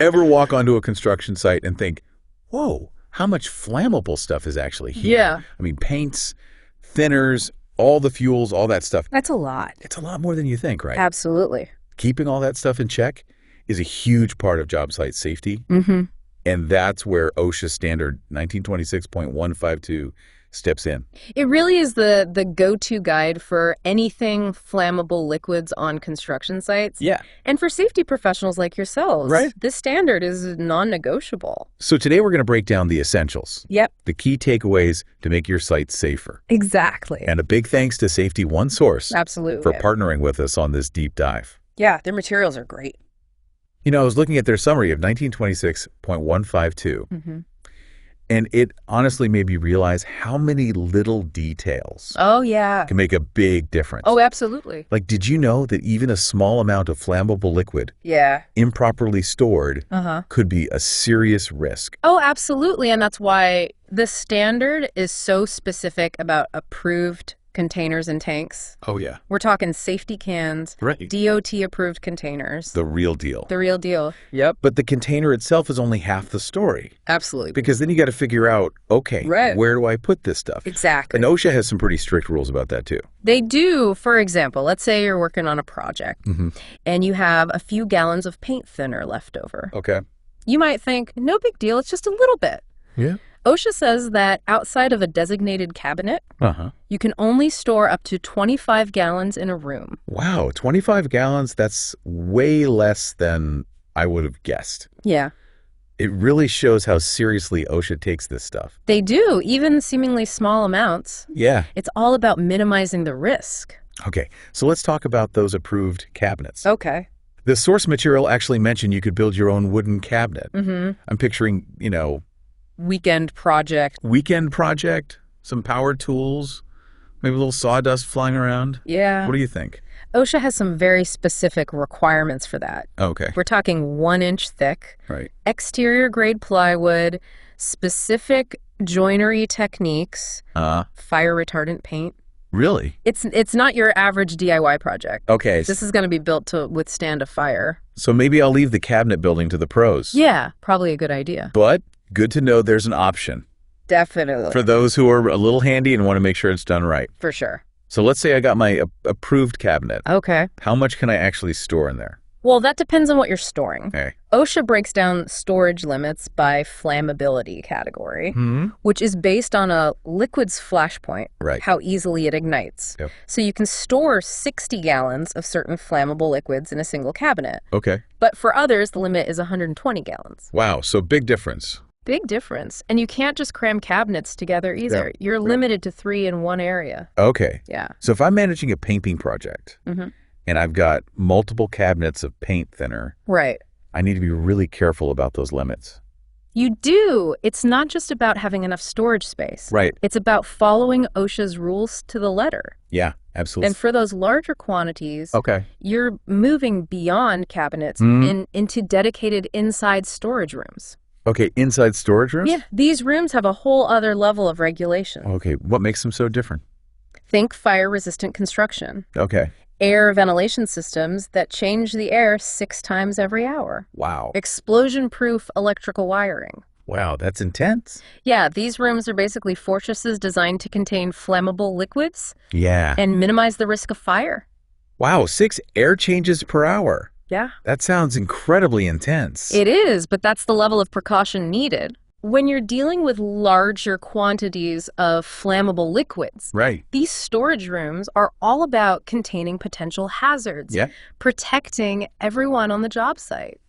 ever walk onto a construction site and think, whoa, how much flammable stuff is actually here? Yeah. I mean, paints, thinners, all the fuels, all that stuff. That's a lot. It's a lot more than you think, right? Absolutely. Keeping all that stuff in check is a huge part of job site safety. Mm-hmm. And that's where OSHA standard 1926.152 steps in. It really is the go-to guide for anything flammable liquids on construction sites. Yeah. And for safety professionals like yourselves, Right. this standard is non-negotiable. So today we're going to break down the essentials. Yep. The key takeaways to make your site safer. Exactly. And a big thanks to Safety One Source Absolutely. for partnering with us on this deep dive. Yeah, their materials are great. You know, I was looking at their summary of 1926.152, Mm-hmm. and it honestly made me realize how many little details Oh, yeah. can make a big difference. Oh, absolutely. Like, did you know that even a small amount of flammable liquid Yeah. improperly stored Uh-huh. could be a serious risk? Oh, absolutely. And that's why the standard is so specific about approved containers and tanks. Oh, yeah. We're talking safety cans, Right. DOT-approved containers. The real deal. The real deal. Yep. But the container itself is only half the story, Absolutely. because then you got to figure out, okay, Right. where do I put this stuff? Exactly. And OSHA has some pretty strict rules about that, too. They do. For example, let's say you're working on a project and you have a few gallons of paint thinner left over. Okay. You might think, no big deal, it's just a little bit. Yeah. OSHA says that outside of a designated cabinet, Uh-huh. you can only store up to 25 gallons in a room. Wow, 25 gallons, that's way less than I would have guessed. Yeah. It really shows how seriously OSHA takes this stuff. They do, even seemingly small amounts. Yeah. It's all about minimizing the risk. Okay, so let's talk about those approved cabinets. Okay. The source material actually mentioned you could build your own wooden cabinet. Mm-hmm. I'm picturing, Weekend project. weekend project, some power tools, maybe a little sawdust flying around. Yeah. What do you think? OSHA has some very specific requirements for that. Okay, We're talking 1 inch thick, right. exterior grade plywood, specific joinery techniques, fire retardant paint. Really? It's not your average DIY project. Okay, This is going to be built to withstand a fire. so maybe I'll leave the cabinet building to the pros. Yeah, probably a good idea. But good to know there's an option Definitely. for those who are a little handy and want to make sure it's done right. For sure. So let's say I got my approved cabinet. Okay. How much can I actually store in there? Well, that depends on what you're storing. Okay. OSHA breaks down storage limits by flammability category, which is based on a liquid's flash point, Right. how easily it ignites. Yep. So you can store 60 gallons of certain flammable liquids in a single cabinet. Okay. But for others, the limit is 120 gallons. Wow, so big difference. Big difference. And you can't just cram cabinets together either. Yeah. You're limited to 3 in one area. Okay. Yeah. So if I'm managing a painting project and I've got multiple cabinets of paint thinner, Right. I need to be really careful about those limits. You do. It's not just about having enough storage space. Right. It's about following OSHA's rules to the letter. Yeah, absolutely. And for those larger quantities, Okay. you're moving beyond cabinets into dedicated inside storage rooms. Okay, inside storage rooms? Yeah, these rooms have a whole other level of regulation. Okay, what makes them so different? Think fire-resistant construction. Okay. Air ventilation systems that change the air 6 times every hour. Wow. Explosion-proof electrical wiring. Wow, that's intense. Yeah, these rooms are basically fortresses designed to contain flammable liquids Yeah. and minimize the risk of fire. Wow, 6 air changes per hour. Yeah. That sounds incredibly intense. It is, but that's the level of precaution needed. When you're dealing with larger quantities of flammable liquids, Right. these storage rooms are all about containing potential hazards, Yeah. protecting everyone on the job site.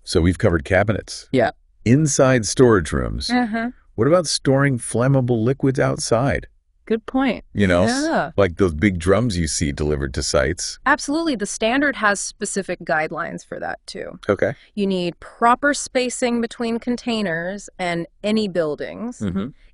So we've covered cabinets. Yeah. Inside storage rooms. Uh-huh. What about storing flammable liquids outside? Good point. You know, Yeah. like those big drums you see delivered to sites. Absolutely. The standard has specific guidelines for that, too. Okay. You need proper spacing between containers and any buildings,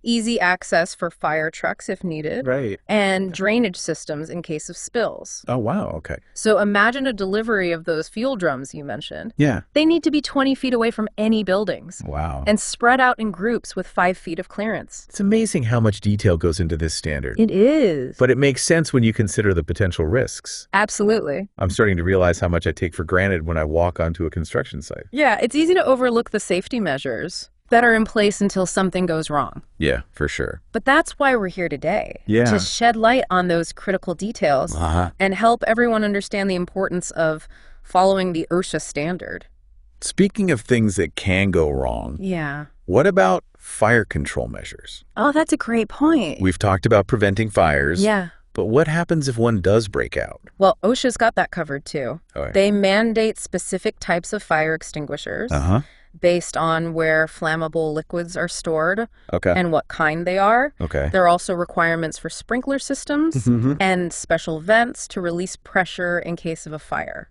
easy access for fire trucks if needed, Right. and drainage systems in case of spills. Oh, wow. Okay. So imagine a delivery of those fuel drums you mentioned. Yeah. They need to be 20 feet away from any buildings Wow. and spread out in groups with 5 feet of clearance. It's amazing how much detail goes into this standard. It is. But it makes sense when you consider the potential risks. Absolutely. I'm starting to realize how much I take for granted when I walk onto a construction site. Yeah, it's easy to overlook the safety measures that are in place until something goes wrong. Yeah, for sure. But that's why we're here today. Yeah. To shed light on those critical details and help everyone understand the importance of following the OSHA standard. Speaking of things that can go wrong, Yeah. what about fire control measures? Oh, that's a great point. We've talked about preventing fires. Yeah. But what happens if one does break out? Well, OSHA's got that covered too. Okay. They mandate specific types of fire extinguishers based on where flammable liquids are stored and what kind they are. Okay. There are also requirements for sprinkler systems and special vents to release pressure in case of a fire.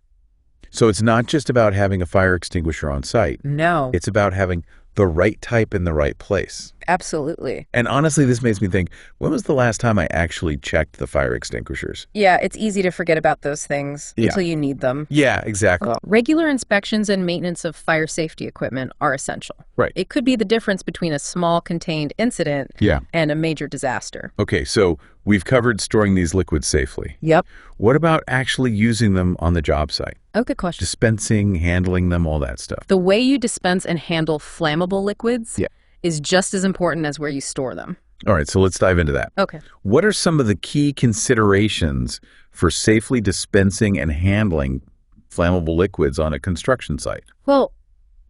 So it's not just about having a fire extinguisher on site. No. It's about having the right type in the right place. Absolutely. And honestly, this makes me think, when was the last time I actually checked the fire extinguishers? Yeah, it's easy to forget about those things until you need them. Yeah, exactly. Regular inspections and maintenance of fire safety equipment are essential. Right. It could be the difference between a small contained incident and a major disaster. Okay, so we've covered storing these liquids safely. Yep. What about actually using them on the job site? Oh, good question. Dispensing, handling them, all that stuff. The way you dispense and handle flammable liquids is just as important as where you store them. All right, so let's dive into that. Okay. What are some of the key considerations for safely dispensing and handling flammable liquids on a construction site? Well,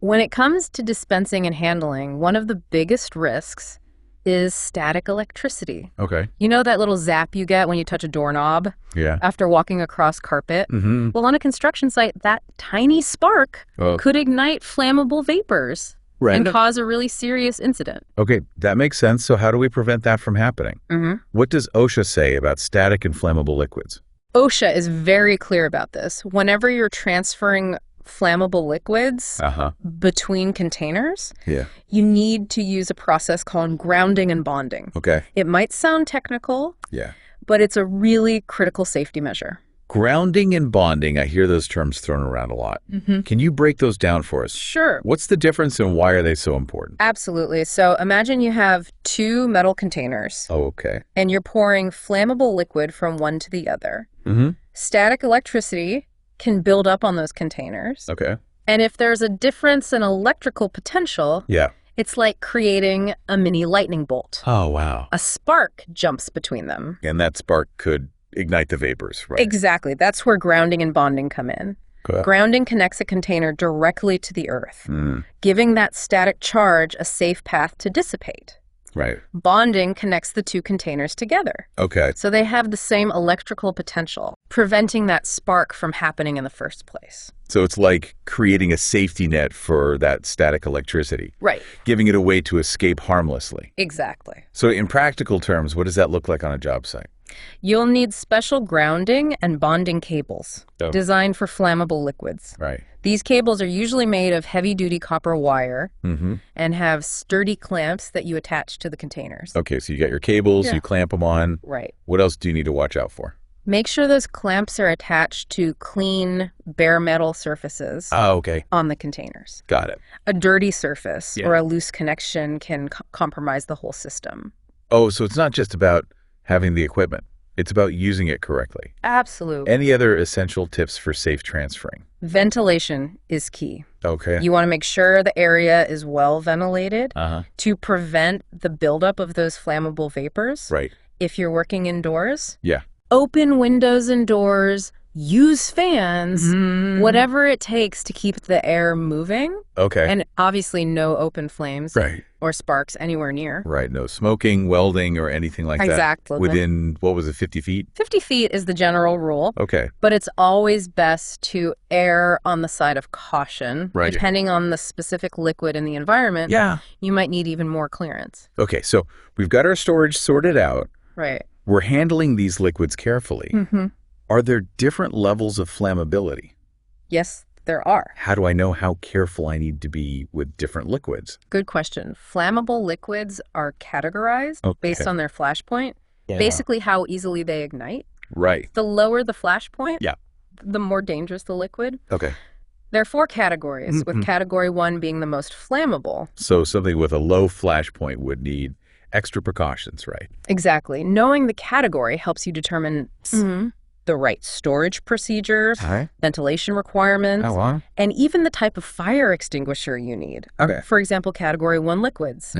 when it comes to dispensing and handling, one of the biggest risks is static electricity. Okay. You know that little zap you get when you touch a doorknob after walking across carpet? Well, on a construction site, that tiny spark could ignite flammable vapors and cause a really serious incident. Okay, that makes sense. So how do we prevent that from happening? What does OSHA say about static and flammable liquids? OSHA is very clear about this. Whenever you're transferring flammable liquids between containers, you need to use a process called grounding and bonding. Okay. It might sound technical, but it's a really critical safety measure. Grounding and bonding, I hear those terms thrown around a lot. Can you break those down for us? Sure. What's the difference and why are they so important? Absolutely. So imagine you have two metal containers. Oh, okay. And you're pouring flammable liquid from one to the other. Static electricity can build up on those containers. Okay. And if there's a difference in electrical potential, it's like creating a mini lightning bolt. Oh, wow. A spark jumps between them. And that spark could ignite the vapors, right? Exactly. That's where grounding and bonding come in. Grounding connects a container directly to the earth, giving that static charge a safe path to dissipate. Right. Bonding connects the two containers together. Okay. So they have the same electrical potential, preventing that spark from happening in the first place. So it's like creating a safety net for that static electricity. Right. Giving it a way to escape harmlessly. Exactly. So in practical terms, what does that look like on a job site? You'll need special grounding and bonding cables designed for flammable liquids. Right. These cables are usually made of heavy-duty copper wire and have sturdy clamps that you attach to the containers. Okay, so you got your cables, you clamp them on. Right. What else do you need to watch out for? Make sure those clamps are attached to clean, bare metal surfaces on the containers. Got it. A dirty surface or a loose connection can compromise the whole system. Oh, so it's not just about having the equipment. It's about using it correctly. Absolutely. Any other essential tips for safe transferring? Ventilation is key. Okay. You want to make sure the area is well ventilated to prevent the buildup of those flammable vapors. Right. If you're working indoors, Yeah. open windows and doors, use fans, whatever it takes to keep the air moving. Okay. And obviously no open flames or sparks anywhere near. Right. No smoking, welding, or anything like that. Exactly. Within, what was it, 50 feet? 50 feet is the general rule. Okay. But it's always best to err on the side of caution. Right. Depending on the specific liquid in the environment, you might need even more clearance. Okay. So we've got our storage sorted out. Right. We're handling these liquids carefully. Are there different levels of flammability? Yes, there are. How do I know how careful I need to be with different liquids? Good question. Flammable liquids are categorized based on their flash point, basically how easily they ignite. Right. The lower the flash point, the more dangerous the liquid. Okay. There are 4 categories, with category 1 being the most flammable. So something with a low flash point would need extra precautions, right? Exactly. Knowing the category helps you determine the right storage procedures, ventilation requirements, and even the type of fire extinguisher you need. Okay. For example, Category 1 liquids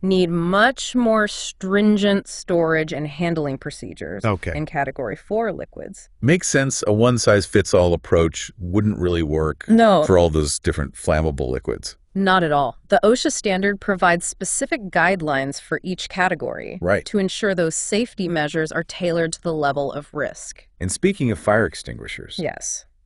need much more stringent storage and handling procedures in Category 4 liquids. Makes sense. A one-size-fits-all approach wouldn't really work for all those different flammable liquids. Not at all. The OSHA standard provides specific guidelines for each category to ensure those safety measures are tailored to the level of risk. And speaking of fire extinguishers,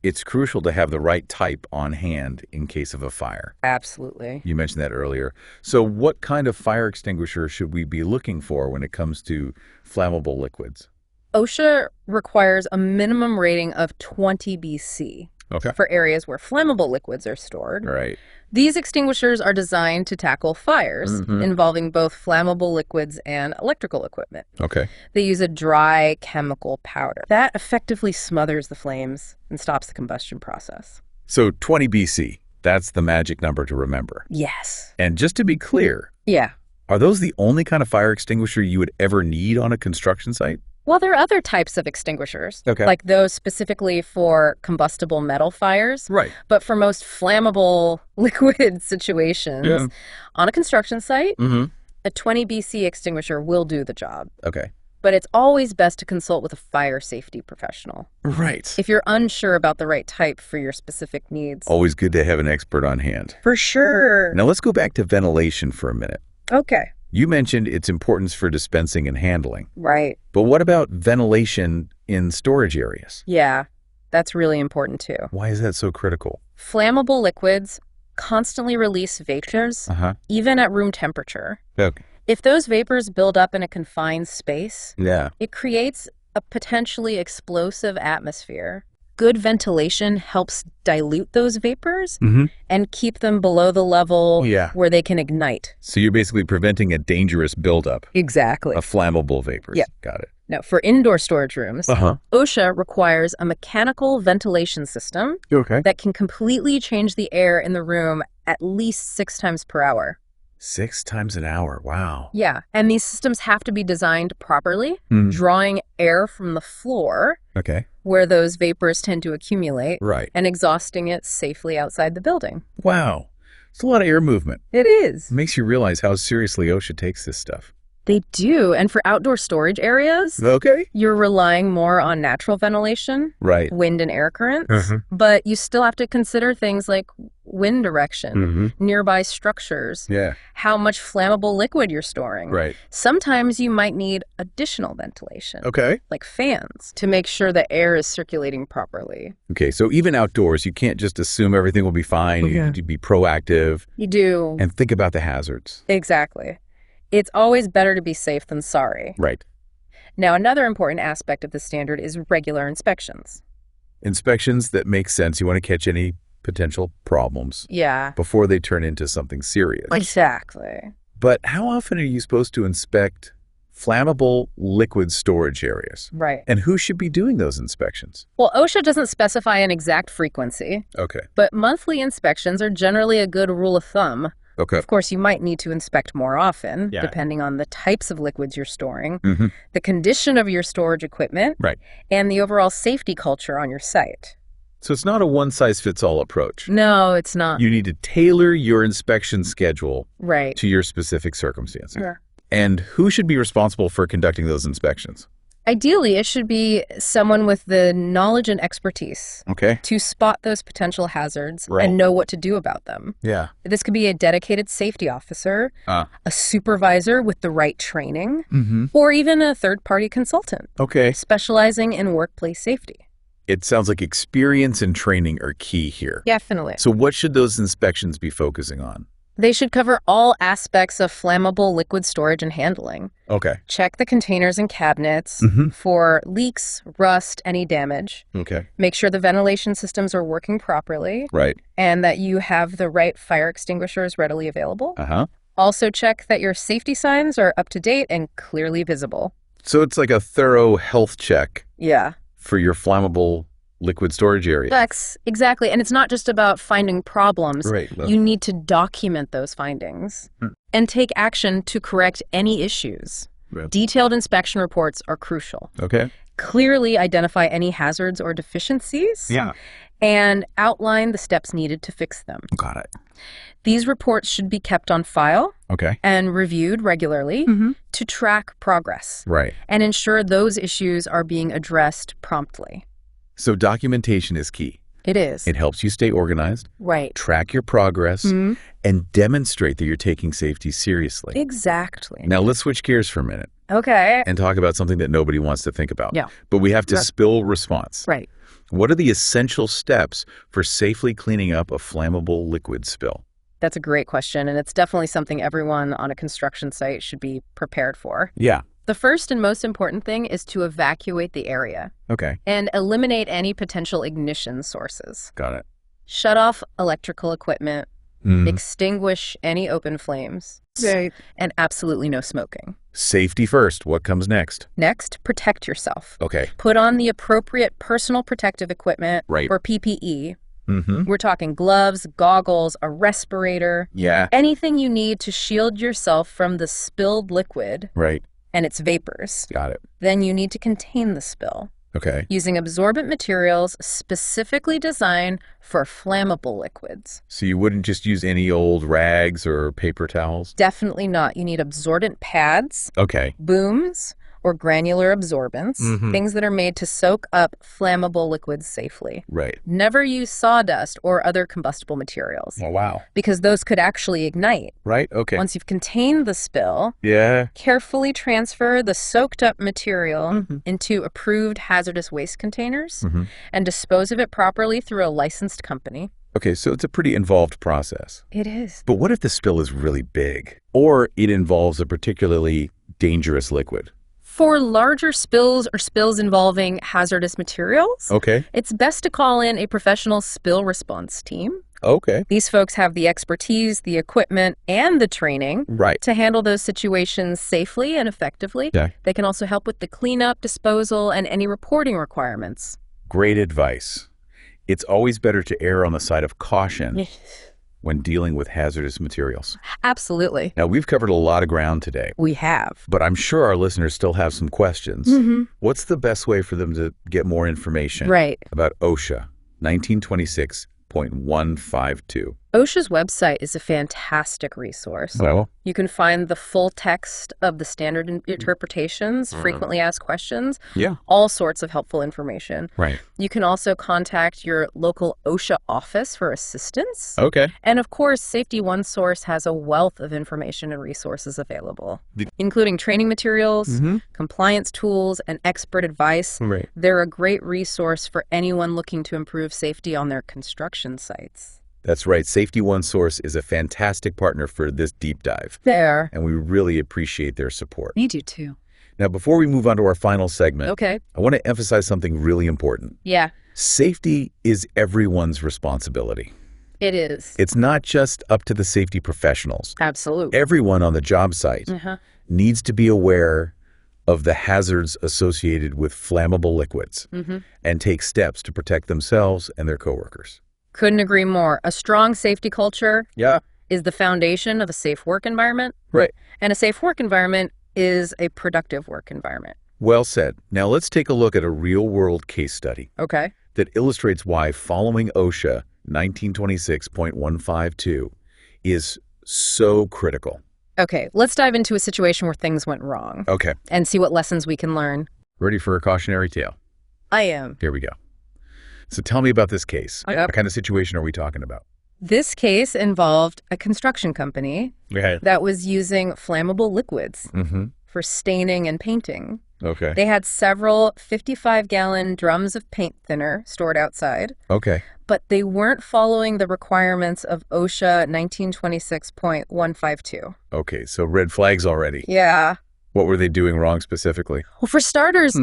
it's crucial to have the right type on hand in case of a fire. Absolutely. You mentioned that earlier. So what kind of fire extinguisher should we be looking for when it comes to flammable liquids? OSHA requires a minimum rating of 20 BC. For areas where flammable liquids are stored. These extinguishers are designed to tackle fires involving both flammable liquids and electrical equipment. They use a dry chemical powder that effectively smothers the flames and stops the combustion process. So 20 BC, that's the magic number to remember. Yes. And just to be clear, are those the only kind of fire extinguisher you would ever need on a construction site? Well, there are other types of extinguishers, like those specifically for combustible metal fires. But for most flammable liquid situations, on a construction site, a 20 BC extinguisher will do the job. But it's always best to consult with a fire safety professional. If you're unsure about the right type for your specific needs. Always good to have an expert on hand. For sure. Now let's go back to ventilation for a minute. You mentioned its importance for dispensing and handling. But what about ventilation in storage areas? Yeah, that's really important too. Why is that so critical? Flammable liquids constantly release vapors, even at room temperature. If those vapors build up in a confined space, it creates a potentially explosive atmosphere. Good ventilation helps dilute those vapors and keep them below the level where they can ignite. So you're basically preventing a dangerous buildup. Exactly. Of flammable vapors. Got it. Now, for indoor storage rooms, OSHA requires a mechanical ventilation system that can completely change the air in the room at least 6 times per hour. 6 times an hour. Wow. Yeah. And these systems have to be designed properly, drawing air from the floor where those vapors tend to accumulate and exhausting it safely outside the building. Wow. It's a lot of air movement. It is. It makes you realize how seriously OSHA takes this stuff. They do. And for outdoor storage areas, you're relying more on natural ventilation, wind and air currents, but you still have to consider things like wind direction, nearby structures, how much flammable liquid you're storing. Sometimes you might need additional ventilation, like fans, to make sure the air is circulating properly. So even outdoors, you can't just assume everything will be fine. You need to be proactive. You do. And think about the hazards. Exactly. It's always better to be safe than sorry. Now, another important aspect of the standard is regular inspections. Inspections that make sense. You want to catch any potential problems before they turn into something serious. Exactly. But how often are you supposed to inspect flammable liquid storage areas? And who should be doing those inspections? Well, OSHA doesn't specify an exact frequency. But monthly inspections are generally a good rule of thumb. Of course, you might need to inspect more often, depending on the types of liquids you're storing, the condition of your storage equipment, and the overall safety culture on your site. So it's not a one-size-fits-all approach. No, it's not. You need to tailor your inspection schedule to your specific circumstances. And who should be responsible for conducting those inspections? Ideally, it should be someone with the knowledge and expertise to spot those potential hazards and know what to do about them. This could be a dedicated safety officer, a supervisor with the right training, or even a third-party consultant specializing in workplace safety. It sounds like experience and training are key here. Definitely. So what should those inspections be focusing on? They should cover all aspects of flammable liquid storage and handling. Check the containers and cabinets for leaks, rust, any damage. Make sure the ventilation systems are working properly. And that you have the right fire extinguishers readily available. Also check that your safety signs are up to date and clearly visible. So it's like a thorough health check. For your flammable liquid storage area. Exactly. And it's not just about finding problems. Right. You need to document those findings and take action to correct any issues. Right. Detailed inspection reports are crucial. Okay. Clearly identify any hazards or deficiencies. Yeah. And outline the steps needed to fix them. Got it. These reports should be kept on file. Okay. And reviewed regularly to track progress. Right. And ensure those issues are being addressed promptly. So documentation is key. It is. It helps you stay organized. Right. Track your progress and demonstrate that you're taking safety seriously. Exactly. Now let's switch gears for a minute. Okay. And talk about something that nobody wants to think about. Yeah. But we have to spill response. Right. What are the essential steps for safely cleaning up a flammable liquid spill? That's a great question, and it's definitely something everyone on a construction site should be prepared for. Yeah. The first and most important thing is to evacuate the area. Okay. And eliminate any potential ignition sources. Got it. Shut off electrical equipment, extinguish any open flames, and absolutely no smoking. Safety first. What comes next? Next, protect yourself. Okay. Put on the appropriate personal protective equipment, right, or PPE. We're talking gloves, goggles, a respirator. Yeah. Anything you need to shield yourself from the spilled liquid. Right. And its vapors. Got it. Then you need to contain the spill. Okay. Using absorbent materials specifically designed for flammable liquids. So you wouldn't just use any old rags or paper towels? Definitely not. You need absorbent pads. Okay. Booms. Or granular absorbents, things that are made to soak up flammable liquids safely. Right. Never use sawdust or other combustible materials. Oh, wow. Because those could actually ignite. Right, okay. Once you've contained the spill, carefully transfer the soaked up material into approved hazardous waste containers and dispose of it properly through a licensed company. Okay, so it's a pretty involved process. It is. But what if the spill is really big? Or it involves a particularly dangerous liquid? For larger spills or spills involving hazardous materials, it's best to call in a professional spill response team. Okay. These folks have the expertise, the equipment, and the training to handle those situations safely and effectively. Yeah. They can also help with the cleanup, disposal, and any reporting requirements. Great advice. It's always better to err on the side of caution when dealing with hazardous materials. Absolutely. Now, we've covered a lot of ground today. We have. But I'm sure our listeners still have some questions. What's the best way for them to get more information about OSHA 1926.152? OSHA's website is a fantastic resource. Well, you can find the full text of the standard interpretations, frequently asked questions, all sorts of helpful information. Right. You can also contact your local OSHA office for assistance. Okay. And of course, Safety One Source has a wealth of information and resources available, including training materials, compliance tools, and expert advice. Right. They're a great resource for anyone looking to improve safety on their construction sites. That's right. Safety One Source is a fantastic partner for this deep dive. And we really appreciate their support. Me do too. Now, before we move on to our final segment, I want to emphasize something really important. Yeah. Safety is everyone's responsibility. It is. It's not just up to the safety professionals. Absolutely. Everyone on the job site needs to be aware of the hazards associated with flammable liquids and take steps to protect themselves and their coworkers. Couldn't agree more. A strong safety culture is the foundation of a safe work environment. Right. And a safe work environment is a productive work environment. Well said. Now let's take a look at a real-world case study that illustrates why following OSHA 1926.152 is so critical. Okay, let's dive into a situation where things went wrong. Okay. And see what lessons we can learn. Ready for a cautionary tale? I am. Here we go. So tell me about this case. What kind of situation are we talking about? This case involved a construction company that was using flammable liquids for staining and painting. Okay. They had several 55-gallon drums of paint thinner stored outside. Okay. But they weren't following the requirements of OSHA 1926.152. Okay, so red flags already. Yeah. What were they doing wrong specifically? Well, for starters,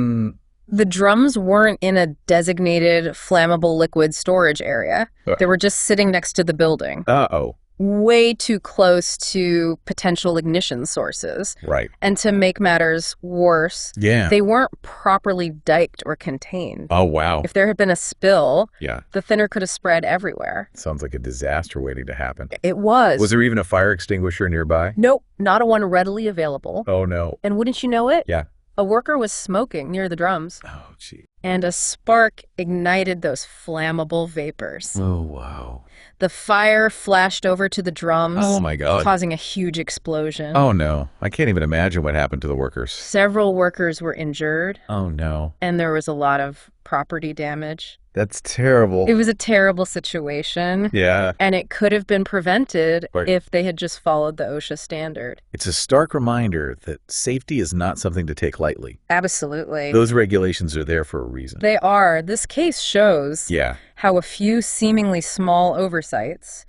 the drums weren't in a designated flammable liquid storage area. They were just sitting next to the building. Uh-oh. way too close to potential ignition sources. Right. And to make matters worse, they weren't properly diked or contained. Oh, wow. If there had been a spill, the thinner could have spread everywhere. Sounds like a disaster waiting to happen. It was. Was there even a fire extinguisher nearby? Nope, not a one readily available. Oh, no. And wouldn't you know it? Yeah. A worker was smoking near the drums. Oh, gee. And a spark ignited those flammable vapors. Oh, wow. The fire flashed over to the drums. Oh, my God. Causing a huge explosion. Oh, no. I can't even imagine what happened to the workers. Several workers were injured. Oh, no. And there was a lot of property damage. That's terrible. It was a terrible situation. Yeah. And it could have been prevented if they had just followed the OSHA standard. It's a stark reminder that safety is not something to take lightly. Absolutely. Those regulations are there for a reason. They are. This case shows how a few seemingly small oversights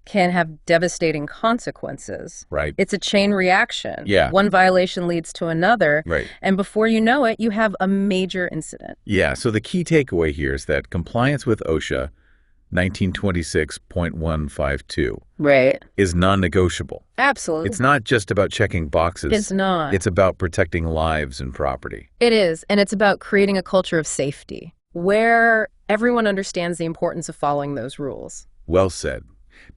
can have devastating consequences. Right. It's a chain reaction. Yeah. One violation leads to another. Right. And before you know it, you have a major incident. Yeah. So the key takeaway here is that compliance with OSHA 1926.152 is non-negotiable. Absolutely. It's not just about checking boxes. It's not. It's about protecting lives and property. It is. And it's about creating a culture of safety where everyone understands the importance of following those rules. Well said.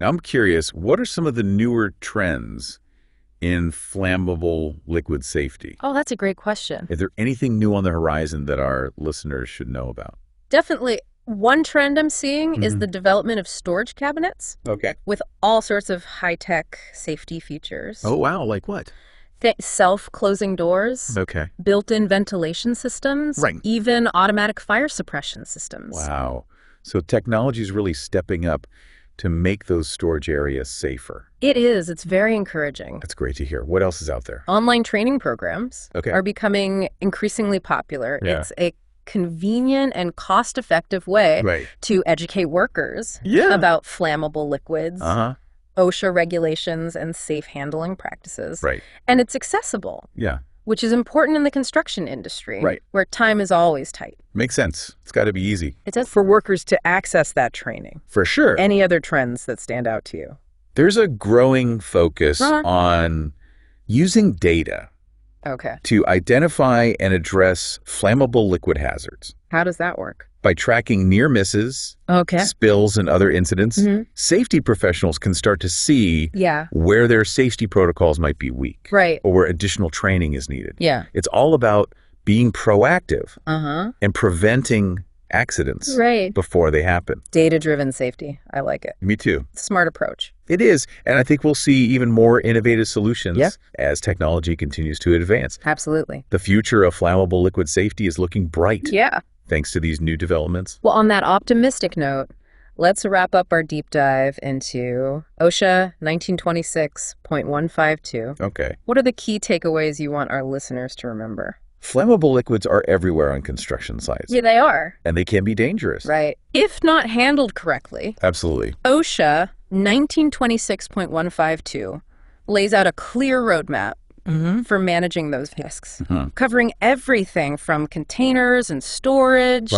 Now, I'm curious, what are some of the newer trends in flammable liquid safety? Oh, that's a great question. Is there anything new on the horizon that our listeners should know about? Definitely. One trend I'm seeing is the development of storage cabinets. Okay. With all sorts of high-tech safety features. Oh, wow. Like what? Self-closing doors. Okay. Built-in ventilation systems. Right. Even automatic fire suppression systems. Wow. So technology is really stepping up to make those storage areas safer. It is. It's very encouraging. That's great to hear. What else is out there? Online training programs are becoming increasingly popular. Yeah. It's a convenient and cost-effective way to educate workers about flammable liquids, OSHA regulations, and safe handling practices. Right. And it's accessible. Yeah. Which is important in the construction industry, where time is always tight. Makes sense. It's got to be easy. It does. For workers to access that training. For sure. Any other trends that stand out to you? There's a growing focus on using data to identify and address flammable liquid hazards. How does that work? By tracking near misses, spills, and other incidents, safety professionals can start to see where their safety protocols might be weak, or where additional training is needed. It's all about being proactive and preventing accidents before they happen. Data-driven safety. I like it. Me too. Smart approach. It is. And I think we'll see even more innovative solutions as technology continues to advance. Absolutely. The future of flammable liquid safety is looking bright. Yeah. Thanks to these new developments. Well, on that optimistic note, let's wrap up our deep dive into OSHA 1926.152. Okay. What are the key takeaways you want our listeners to remember? Flammable liquids are everywhere on construction sites. Yeah, they are. And they can be dangerous. Right. If not handled correctly. Absolutely. OSHA 1926.152 lays out a clear roadmap for managing those risks, covering everything from containers and storage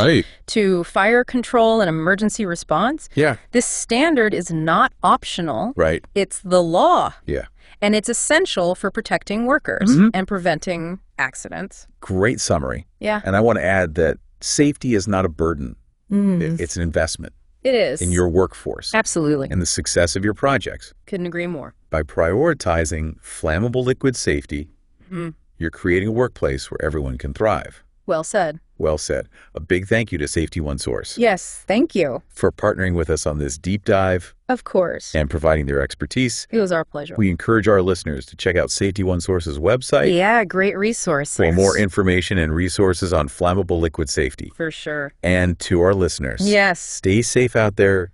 to fire control and emergency response. Yeah. This standard is not optional. Right. It's the law. Yeah. And it's essential for protecting workers and preventing accidents. Great summary. Yeah. And I want to add that safety is not a burden. It's an investment. It is. In your workforce. Absolutely. And the success of your projects. Couldn't agree more. By prioritizing flammable liquid safety, you're creating a workplace where everyone can thrive. Well said. Well said. A big thank you to Safety One Source. Yes, thank you. For partnering with us on this deep dive. Of course. And providing their expertise. It was our pleasure. We encourage our listeners to check out Safety One Source's website. Yeah, great resources. For more information and resources on flammable liquid safety. For sure. And to our listeners. Yes. Stay safe out there.